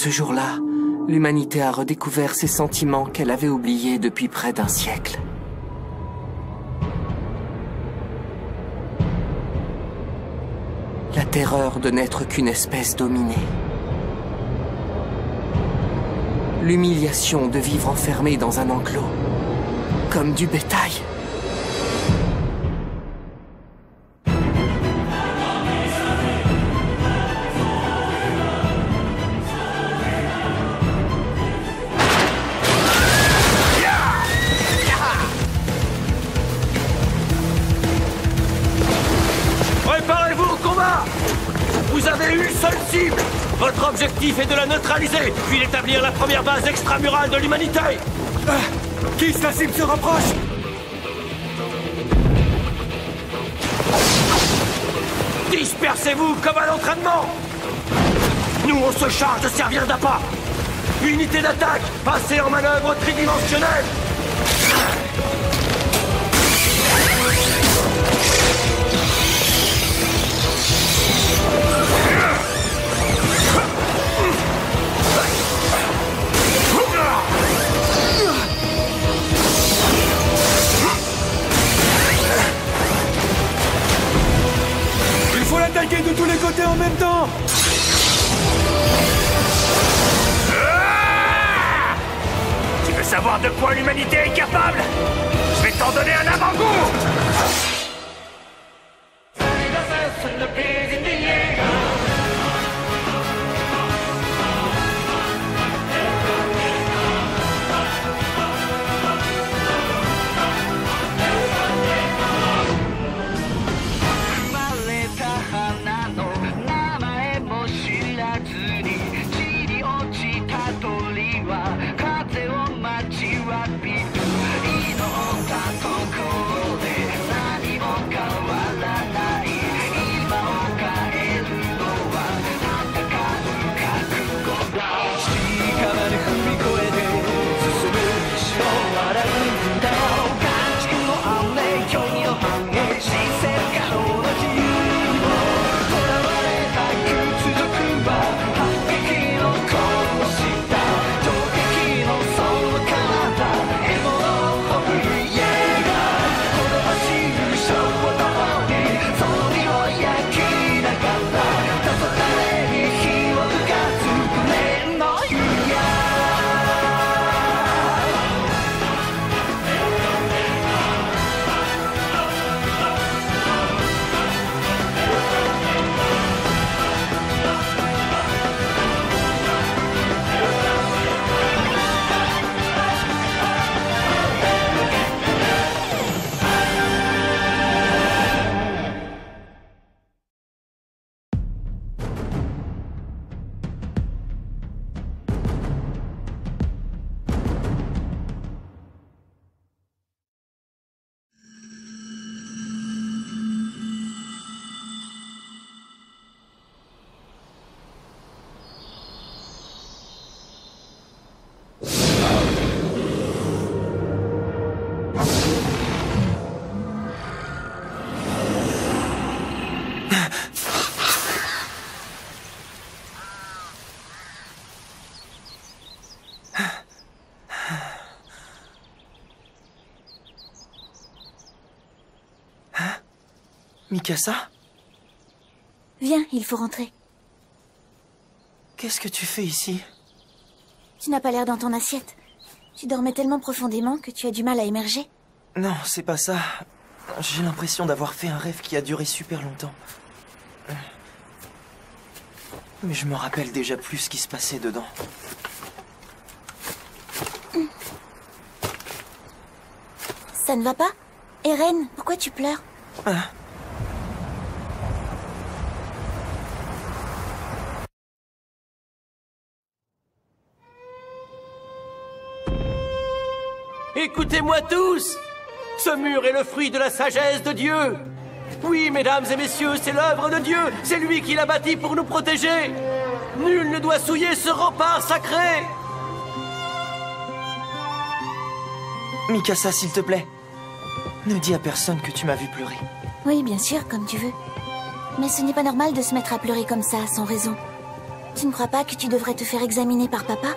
ce jour-là, l'humanité a redécouvert ses sentiments qu'elle avait oubliés depuis près d'un siècle. La terreur de n'être qu'une espèce dominée. L'humiliation de vivre enfermé dans un enclos, comme du bétail. Préparez-vous au combat! Vous avez une seule cible! Votre objectif est de la neutraliser, puis d'établir la première base extramurale de l'humanité! Kiss, la cible se rapproche! Dispersez-vous comme à l'entraînement! Nous, on se charge de servir d'appât! Unité d'attaque, passez en manœuvre tridimensionnelle! Il faut l'attaquer de tous les côtés en même temps! Tu veux savoir de quoi l'humanité est capable? Je vais t'en donner un avant-goût! Mikasa? Viens, il faut rentrer. Qu'est-ce que tu fais ici? Tu n'as pas l'air dans ton assiette. Tu dormais tellement profondément que tu as du mal à émerger. Non, c'est pas ça. J'ai l'impression d'avoir fait un rêve qui a duré super longtemps. Mais je me rappelle déjà plus ce qui se passait dedans. Ça ne va pas? Eren, pourquoi tu pleures? Écoutez-moi tous! Ce mur est le fruit de la sagesse de Dieu! Oui, mesdames et messieurs, c'est l'œuvre de Dieu! C'est lui qui l'a bâti pour nous protéger! Nul ne doit souiller ce rempart sacré! Mikasa, s'il te plaît. Ne dis à personne que tu m'as vu pleurer. Oui, bien sûr, comme tu veux. Mais ce n'est pas normal de se mettre à pleurer comme ça, sans raison. Tu ne crois pas que tu devrais te faire examiner par papa?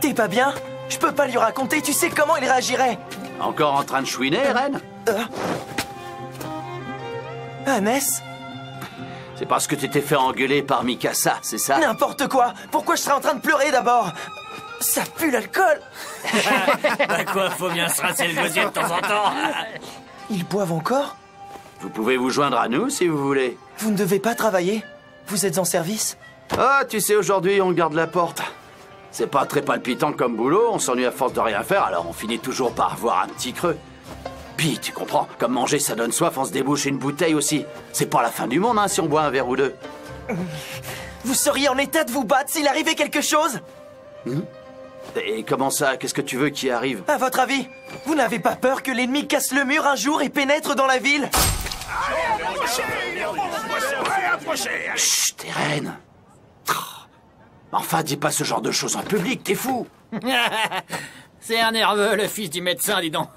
T'es pas bien? Je peux pas lui raconter, tu sais comment il réagirait. Encore en train de chouiner, Eren? Hannes? C'est parce que tu t'es fait engueuler par Mikasa, c'est ça? N'importe quoi! Pourquoi je serais en train de pleurer d'abord? Ça pue l'alcool! Bah quoi, faut bien se rincer le gosier de temps en temps. Ils boivent encore? Vous pouvez vous joindre à nous si vous voulez. Vous ne devez pas travailler? Vous êtes en service? Ah, tu sais, aujourd'hui, on garde la porte. C'est pas très palpitant comme boulot, on s'ennuie à force de rien faire, alors on finit toujours par avoir un petit creux. Puis, tu comprends, comme manger ça donne soif, on se débouche une bouteille aussi. C'est pas la fin du monde, hein, si on boit un verre ou deux. Vous seriez en état de vous battre s'il arrivait quelque chose? Et comment ça? Qu'est-ce que tu veux qui arrive? À votre avis, vous n'avez pas peur que l'ennemi casse le mur un jour et pénètre dans la ville? Chut, Eren. Enfin, dis pas ce genre de choses en public, t'es fou. C'est un nerveux, le fils du médecin, dis donc.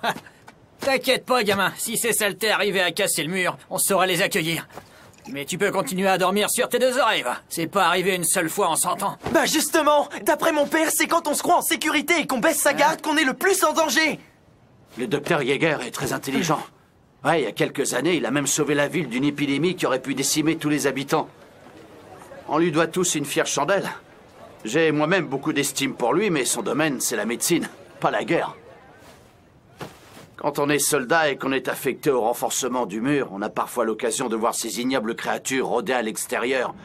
T'inquiète pas, gamin. Si ces saletés arrivaient à casser le mur, on saurait les accueillir. Mais tu peux continuer à dormir sur tes deux oreilles, va. C'est pas arrivé une seule fois en 100 ans. Bah justement, d'après mon père, c'est quand on se croit en sécurité et qu'on baisse sa garde qu'on est le plus en danger. Le docteur Yeager est très intelligent. Ouais, il y a quelques années, il a même sauvé la ville d'une épidémie qui aurait pu décimer tous les habitants. On lui doit tous une fière chandelle. J'ai moi-même beaucoup d'estime pour lui, mais son domaine, c'est la médecine, pas la guerre. Quand on est soldat et qu'on est affecté au renforcement du mur, on a parfois l'occasion de voir ces ignobles créatures rôder à l'extérieur.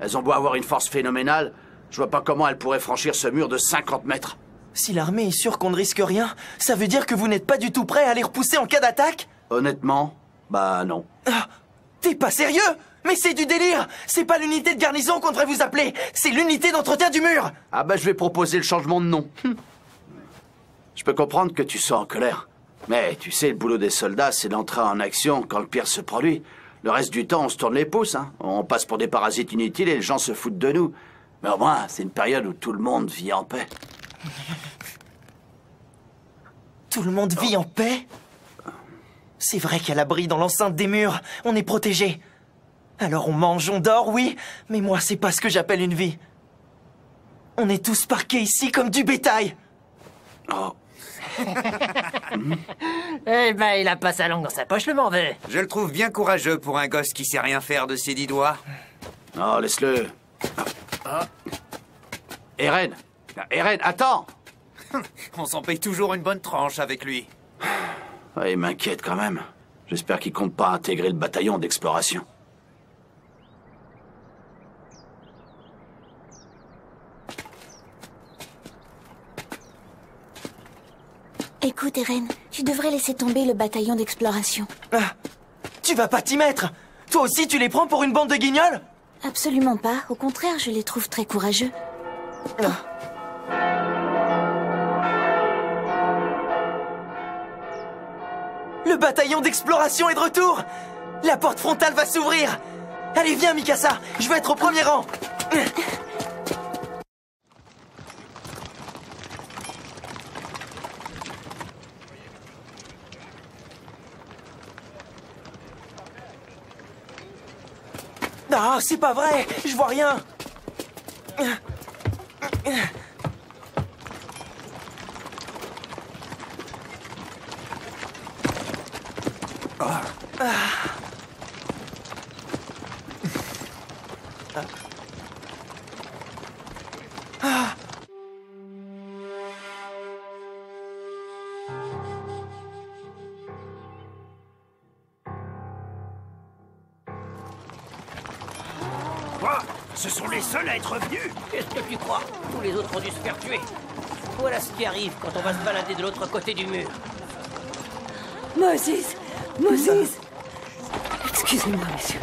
Elles ont beau avoir une force phénoménale, je vois pas comment elles pourraient franchir ce mur de 50 mètres. Si l'armée est sûre qu'on ne risque rien, ça veut dire que vous n'êtes pas du tout prêt à les repousser en cas d'attaque? Honnêtement, bah non. Ah, t'es pas sérieux? Mais c'est du délire! C'est pas l'unité de garnison qu'on devrait vous appeler, c'est l'unité d'entretien du mur! Ah bah je vais proposer le changement de nom. Je peux comprendre que tu sois en colère. Mais tu sais, le boulot des soldats, c'est d'entrer en action quand le pire se produit. Le reste du temps, on se tourne les pouces, hein. On passe pour des parasites inutiles et les gens se foutent de nous. Mais au moins, c'est une période où tout le monde vit en paix. Tout le monde vit en paix? C'est vrai qu'à l'abri dans l'enceinte des murs, on est protégé. Alors on mange, on dort, oui, mais moi, c'est pas ce que j'appelle une vie. On est tous parqués ici comme du bétail. Oh. Eh ben, il a pas sa langue dans sa poche, le morveux. Je le trouve bien courageux pour un gosse qui sait rien faire de ses 10 doigts. Non, laisse-le. Eren! Eren, attends! On s'en paye toujours une bonne tranche avec lui. Ouais, il m'inquiète quand même. J'espère qu'il compte pas intégrer le bataillon d'exploration. Écoute, Eren, tu devrais laisser tomber le bataillon d'exploration. Ah, tu vas pas t'y mettre! Toi aussi, tu les prends pour une bande de guignols? Absolument pas. Au contraire, je les trouve très courageux. Le bataillon d'exploration est de retour! La porte frontale va s'ouvrir! Allez, viens, Mikasa! Je veux être au premier rang! Ah, c'est pas vrai! Je vois rien! Quoi? Ce sont les seuls à être venus? Qu'est-ce que tu crois? Tous les autres ont dû se faire tuer. Voilà ce qui arrive quand on va se balader de l'autre côté du mur. Moses! Moses! Excusez-moi, messieurs.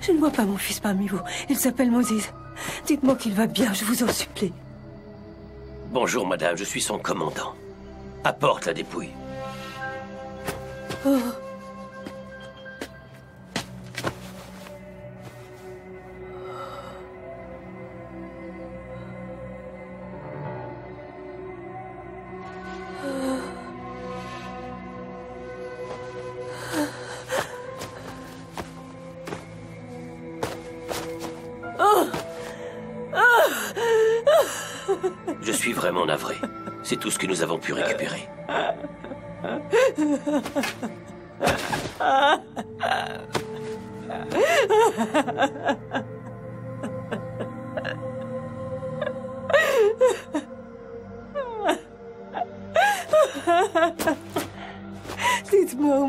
Je ne vois pas mon fils parmi vous. Il s'appelle Moses. Dites-moi qu'il va bien, je vous en supplie. Bonjour, madame, je suis son commandant. Apporte la dépouille. Oh. Je suis vraiment navré. C'est tout ce que nous avons pu récupérer. Dites-moi au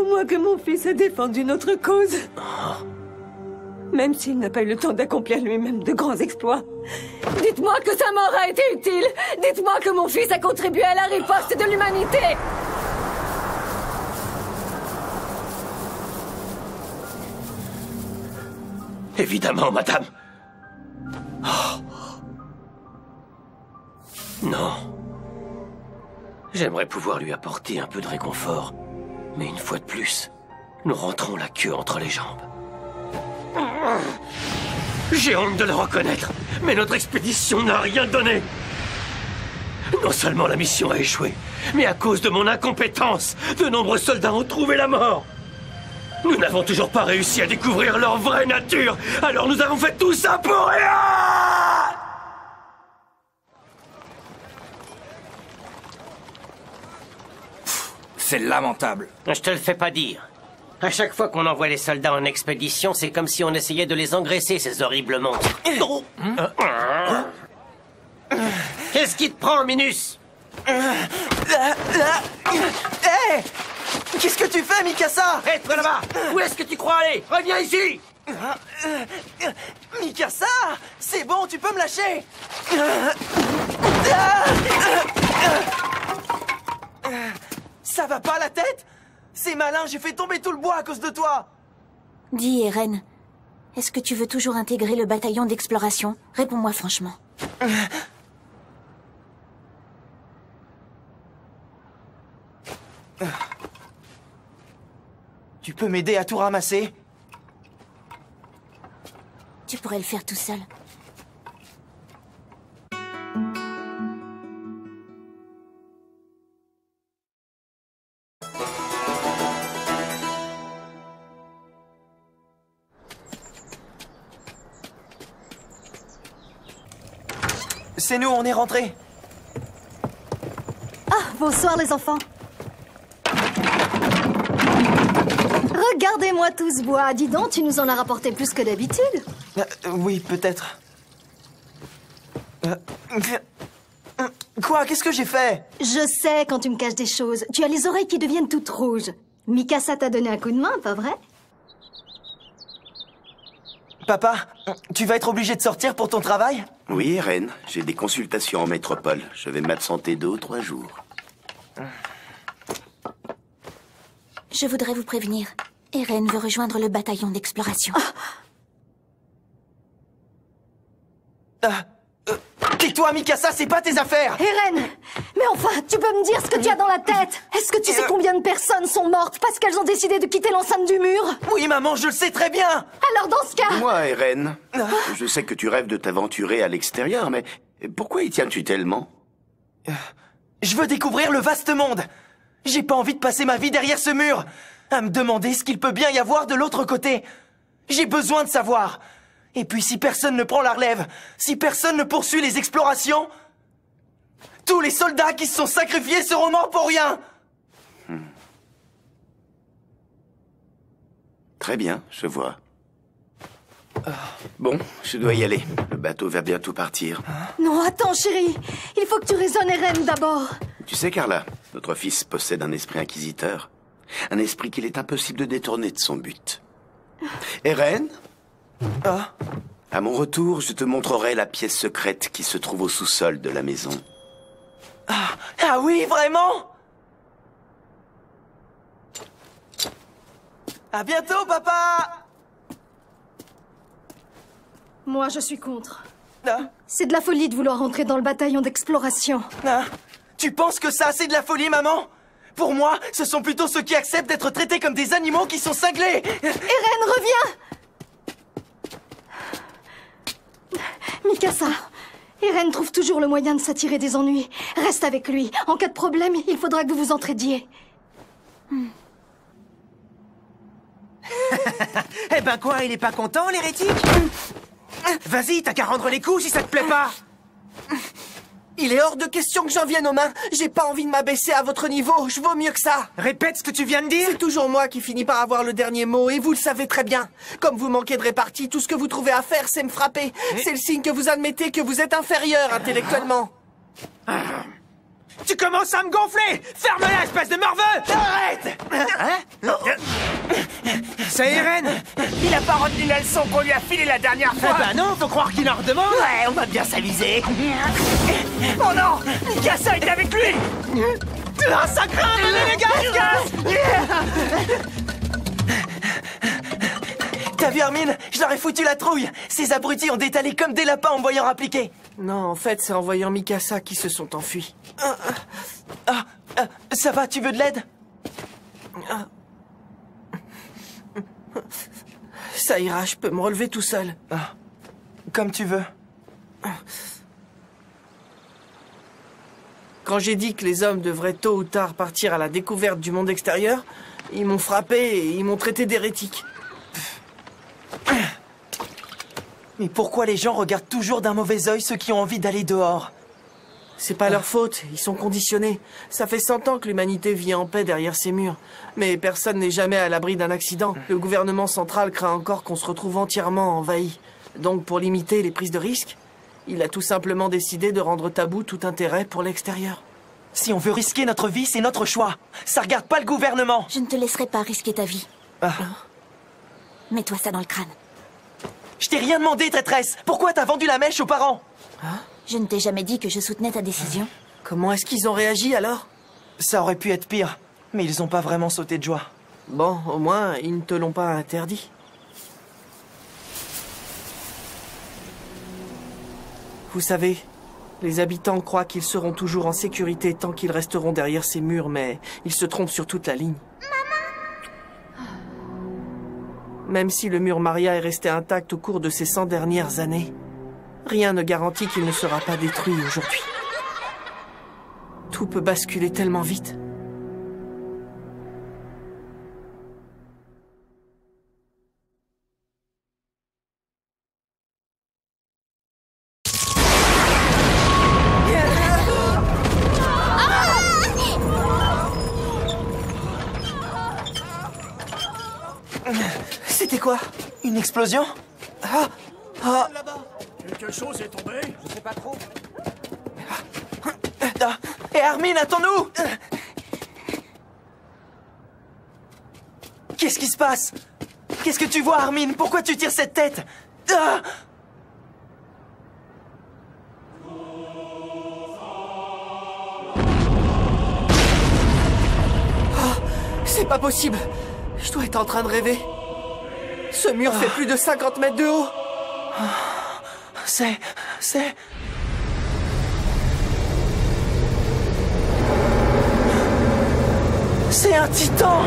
moins que mon fils a défendu notre cause. Même s'il n'a pas eu le temps d'accomplir lui-même de grands exploits. Dites-moi que sa mort a été utile. Dites-moi que mon fils a contribué à la riposte de l'humanité. Évidemment, madame. Oh. Non. J'aimerais pouvoir lui apporter un peu de réconfort. Mais une fois de plus, nous rentrons la queue entre les jambes. J'ai honte de le reconnaître, mais notre expédition n'a rien donné. Non seulement la mission a échoué, mais à cause de mon incompétence, de nombreux soldats ont trouvé la mort. Nous n'avons toujours pas réussi à découvrir leur vraie nature, alors nous avons fait tout ça pour rien! C'est lamentable. Je te le fais pas dire. À chaque fois qu'on envoie les soldats en expédition, c'est comme si on essayait de les engraisser, ces horribles monstres. Qu'est-ce qui te prend, Minus? Hé! Qu'est-ce que tu fais, Mikasa? Hé, toi là-bas! Où est-ce que tu crois aller? Reviens ici! Mikasa! C'est bon, tu peux me lâcher! Ça va pas la tête? C'est malin, j'ai fait tomber tout le bois à cause de toi! Dis, Eren, est-ce que tu veux toujours intégrer le bataillon d'exploration? Réponds-moi franchement. Tu peux m'aider à tout ramasser? Tu pourrais le faire tout seul. C'est nous, on est rentrés. Ah, bonsoir les enfants. Regardez-moi tout ce bois. Dis donc, tu nous en as rapporté plus que d'habitude. Oui, peut-être. Quoi? Qu'est-ce que j'ai fait? Je sais quand tu me caches des choses. Tu as les oreilles qui deviennent toutes rouges. Mikasa t'a donné un coup de main, pas vrai? Papa, tu vas être obligé de sortir pour ton travail? Oui, Eren. J'ai des consultations en métropole. Je vais m'absenter 2 ou 3 jours. Je voudrais vous prévenir. Eren veut rejoindre le bataillon d'exploration. Tais-toi, Mikasa, c'est pas tes affaires! Eren! Mais enfin, tu peux me dire ce que tu as dans la tête? Est-ce que tu sais combien de personnes sont mortes parce qu'elles ont décidé de quitter l'enceinte du mur? Oui, maman, je le sais très bien! Alors dans ce cas... Moi, Eren, je sais que tu rêves de t'aventurer à l'extérieur, mais pourquoi y tiens-tu tellement? Je veux découvrir le vaste monde! J'ai pas envie de passer ma vie derrière ce mur, à me demander ce qu'il peut bien y avoir de l'autre côté. J'ai besoin de savoir. Et puis si personne ne prend la relève, si personne ne poursuit les explorations, tous les soldats qui se sont sacrifiés seront morts pour rien. Très bien, je vois. Bon, je dois y aller. Le bateau va bientôt partir. Non, attends, chérie. Il faut que tu raisonnes Eren d'abord. Tu sais, Carla, notre fils possède un esprit inquisiteur. Un esprit qu'il est impossible de détourner de son but. Eren? À mon retour, je te montrerai la pièce secrète qui se trouve au sous-sol de la maison. Ah oui, vraiment? À bientôt, papa! Moi, je suis contre. C'est de la folie de vouloir entrer dans le bataillon d'exploration. Tu penses que ça, c'est de la folie, maman? Pour moi, ce sont plutôt ceux qui acceptent d'être traités comme des animaux qui sont cinglés! Eren, reviens! Mikasa, Eren trouve toujours le moyen de s'attirer des ennuis. Reste avec lui. En cas de problème, il faudra que vous vous entraidiez. Eh ben quoi, il est pas content, l'hérétique? Vas-y, t'as qu'à rendre les coups si ça te plaît pas. Il est hors de question que j'en vienne aux mains. J'ai pas envie de m'abaisser à votre niveau. Je vaux mieux que ça. Répète ce que tu viens de dire. C'est toujours moi qui finis par avoir le dernier mot, et vous le savez très bien. Comme vous manquez de répartie, tout ce que vous trouvez à faire, c'est me frapper. C'est le signe que vous admettez que vous êtes inférieur intellectuellement. Tu commences à me gonfler. Ferme-la, espèce de morveux. Arrête. C'est Eren. Il a pas retenu la leçon qu'on lui a filée la dernière fois. Bah non, faut croire qu'il en redemande. Ouais, on va bien s'aviser. Oh non, Mikasa est avec lui. Ah, ça craint, les gars. T'as vu, Armin? Je leur ai foutu la trouille. Ces abrutis ont détalé comme des lapins en me voyant appliquer. Non, en fait, c'est en voyant Mikasa qu'ils se sont enfuis. Ça va, tu veux de l'aide? Ça ira, je peux me relever tout seul. Comme tu veux. Quand j'ai dit que les hommes devraient tôt ou tard partir à la découverte du monde extérieur, ils m'ont frappé et ils m'ont traité d'hérétique. Mais pourquoi les gens regardent toujours d'un mauvais œil ceux qui ont envie d'aller dehors? C'est pas leur faute, ils sont conditionnés. Ça fait 100 ans que l'humanité vit en paix derrière ces murs. Mais personne n'est jamais à l'abri d'un accident. Le gouvernement central craint encore qu'on se retrouve entièrement envahi. Donc pour limiter les prises de risques, il a tout simplement décidé de rendre tabou tout intérêt pour l'extérieur. Si on veut risquer notre vie, c'est notre choix. Ça regarde pas le gouvernement. Je ne te laisserai pas risquer ta vie. Mets-toi ça dans le crâne. Je t'ai rien demandé, traîtresse. Pourquoi t'as vendu la mèche aux parents? Je ne t'ai jamais dit que je soutenais ta décision. Comment est-ce qu'ils ont réagi alors? Ça aurait pu être pire, mais ils ont pas vraiment sauté de joie. Bon, au moins, ils ne te l'ont pas interdit. Vous savez, les habitants croient qu'ils seront toujours en sécurité tant qu'ils resteront derrière ces murs, mais ils se trompent sur toute la ligne. Même si le mur Maria est resté intact au cours de ces 100 dernières années, rien ne garantit qu'il ne sera pas détruit aujourd'hui. Tout peut basculer tellement vite. C'était quoi? Une explosion? Quelque chose est tombé. Je sais pas trop. Et Armin, attends-nous! Qu'est-ce qui se passe? Qu'est-ce que tu vois, Armin? Pourquoi tu tires cette tête? C'est pas possible. Je dois être en train de rêver. Ce mur fait plus de 50 mètres de haut. C'est un titan!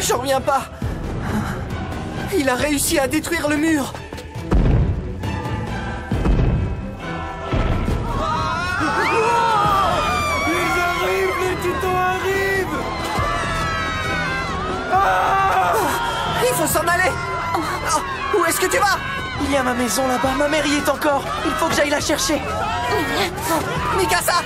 J'en reviens pas. Il a réussi à détruire le mur. Ils arrivent, les titans arrivent. Il faut s'en aller. Où est-ce que tu vas? Il y a ma maison là-bas, ma mère y est encore. Il faut que j'aille la chercher. Mikasa!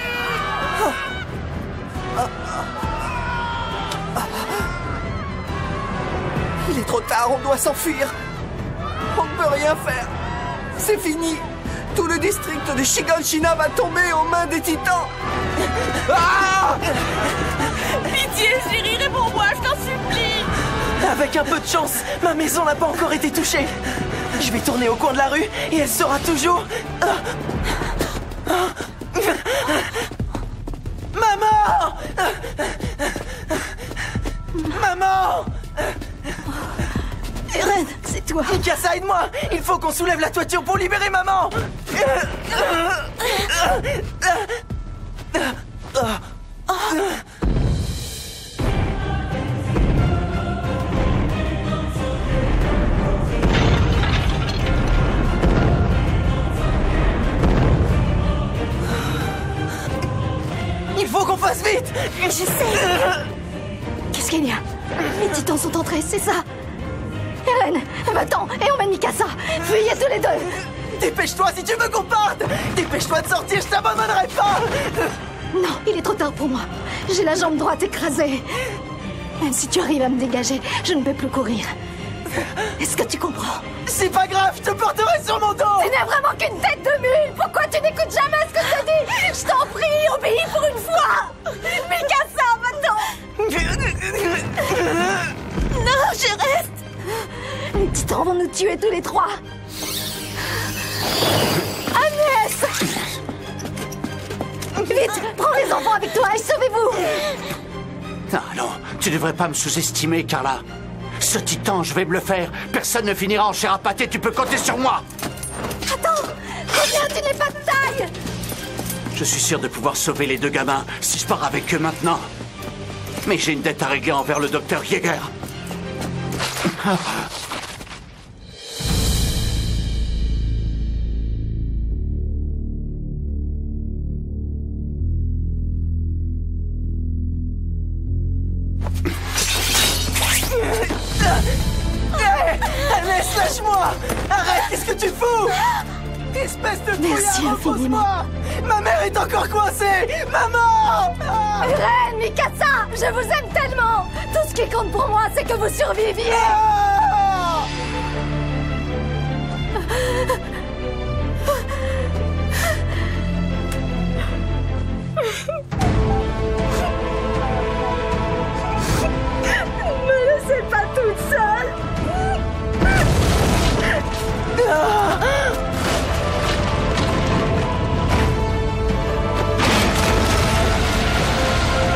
Il est trop tard, on doit s'enfuir. On ne peut rien faire. C'est fini. Tout le district de Shiganshina va tomber aux mains des titans. Pitié, chérie, réponds-moi, je t'en supplie. Avec un peu de chance, ma maison n'a pas encore été touchée. Je vais tourner au coin de la rue et elle sera toujours... Maman! Maman! Eren, c'est toi. Mikasa, aide-moi! Il faut qu'on soulève la toiture pour libérer maman! Il faut qu'on fasse vite! Je sais. Qu'est-ce qu'il y a? Les titans sont entrés, c'est ça? Eren, va-t'en et emmène Mikasa. Fuyez tous les deux. Dépêche-toi si tu veux qu'on parte! Dépêche-toi de sortir, je t'abandonnerai pas! Non, il est trop tard pour moi. J'ai la jambe droite écrasée. Même si tu arrives à me dégager, je ne peux plus courir. Est-ce que tu comprends? C'est pas grave, je te porterai sur mon dos! Tu n'es vraiment qu'une tête de mule! Pourquoi tu n'écoutes jamais ce que je te dis? Je t'en prie, obéis pour une fois! Mikasa, va-t'en! Non, je reste! Les titans vont nous tuer tous les trois! Agnès! Vite, prends les enfants avec toi et sauvez-vous! Ah non, tu devrais pas me sous-estimer, Carla. Ce titan, je vais me le faire. Personne ne finira en chair à pâté, tu peux compter sur moi. Attends! Combien tu n'es pas de taille? Je suis sûr de pouvoir sauver les deux gamins si je pars avec eux maintenant. Mais j'ai une dette à régler envers le docteur Yeager. Agnès, lâche-moi! Arrête, qu'est-ce que tu fous? Espèce de Merci fouillard, infiniment. repose-moi! Ma mère est encore coincée! Maman! Eren, Mikasa, je vous aime tellement! Tout ce qui compte pour moi, c'est que vous surviviez! Ne me laissez pas toute seule.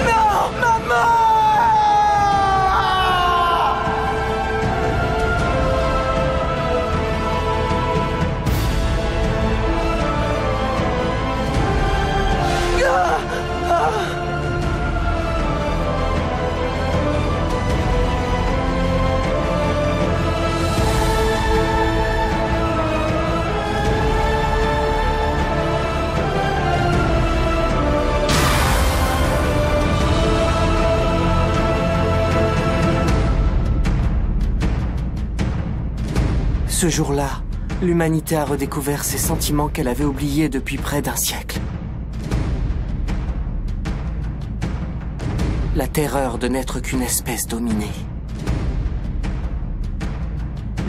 Non, maman! Ce jour-là, l'humanité a redécouvert ses sentiments qu'elle avait oubliés depuis près d'un siècle. La terreur de n'être qu'une espèce dominée.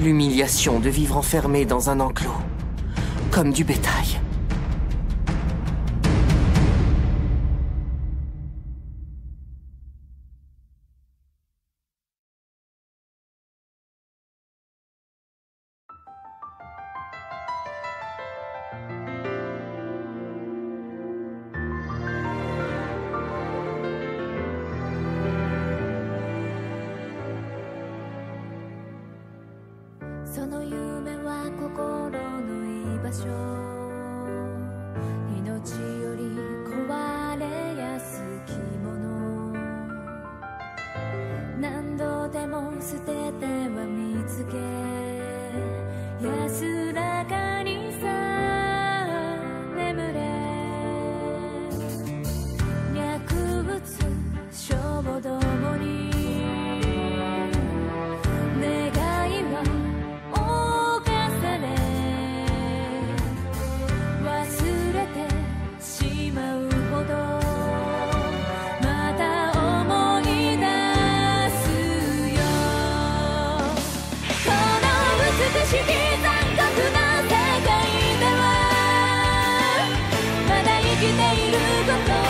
L'humiliation de vivre enfermé dans un enclos, comme du bétail.まだ生きていること